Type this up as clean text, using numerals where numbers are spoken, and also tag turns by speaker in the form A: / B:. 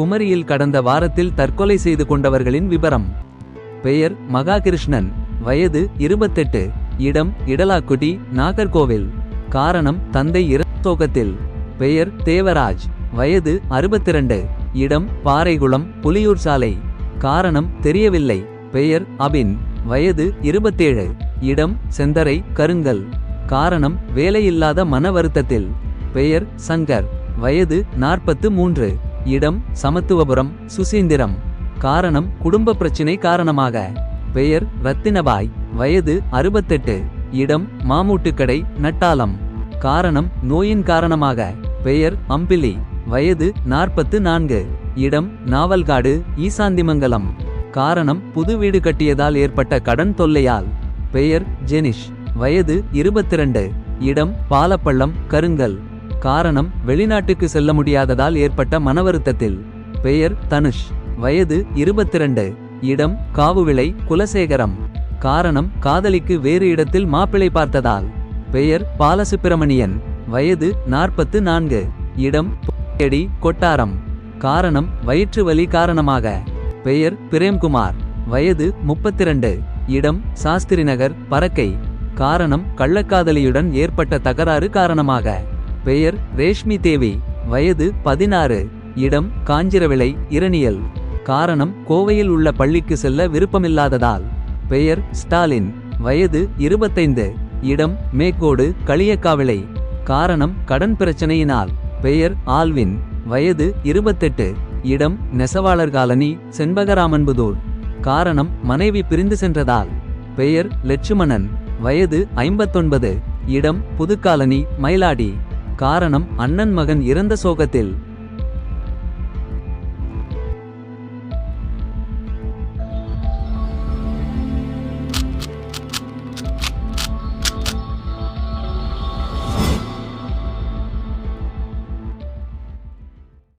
A: குமரியில் கடந்த வாரத்தில் தற்கொலை செய்து கொண்டவர்களின் விபரம். பெயர் மகாகிருஷ்ணன், வயது 28, இடம் இடலாக்குடி, நாகர்கோவில். காரணம் தந்தை இரத்தோகத்தில். பெயர் தேவராஜ், வயது 62, இடம் பாறைகுளம், புலியூர் சாலை. காரணம் தெரியவில்லை. பெயர் அபின், வயது 27, இடம் செந்தரை, கருங்கல். காரணம் வேலையில்லாத மன வருத்தத்தில். பெயர் சங்கர், வயது 43, இடம் சமத்துவபுரம், சுசீந்திரம். காரணம் குடும்ப பிரச்சினை காரணமாக. பெயர் ரத்தினபாய், வயது 68, இடம் மாமூட்டுக்கடை, நட்டாலம். காரணம் நோயின் காரணமாக. பெயர் அம்பிலி, வயது 44, இடம் நாவல்காடு, ஈசாந்திமங்கலம். காரணம் புது வீடு கட்டியதால் ஏற்பட்ட கடன் தொல்லையால். பெயர் ஜெனிஷ், வயது 22, இடம் பாலப்பள்ளம், கருங்கல். காரணம் வெளிநாட்டுக்கு செல்ல முடியாததால் ஏற்பட்ட மனவருத்தத்தில். பெயர் தனுஷ், வயது 22, இடம் காவுவிளை, குலசேகரம். காரணம் காதலிக்கு வேறு இடத்தில் மாப்பிளை பார்த்ததால். பெயர் பாலசுப்பிரமணியன், வயது 44, இடம் பொடி, கொட்டாரம். காரணம் வயிற்று வலி காரணமாக. பெயர் பிரேம்குமார், வயது 32, இடம் சாஸ்திரிநகர், பறக்கை. காரணம் கள்ளக்காதலியுடன் ஏற்பட்ட தகராறு காரணமாக. பெயர் ரேஷ்மி தேவி, வயது 16, இடம் காஞ்சிரவிளை, இரணியல். காரணம் கோவையில் உள்ள பள்ளிக்கு செல்ல விருப்பமில்லாததால். பெயர் ஸ்டாலின், வயது 25, இடம் மேக்கோடு, களியக்காவிளை. காரணம் கடன் பிரச்சனையினால். பெயர் ஆல்வின், வயது 28, இடம் நெசவாளர் காலனி, செண்பகராமன்புதூர். காரணம் மனைவி பிரிந்து சென்றதால். பெயர் லட்சுமணன், வயது 59, இடம் புதுக்காலனி, மயிலாடி. காரணம் அண்ணன் மகன் இறந்த சோகத்தில்.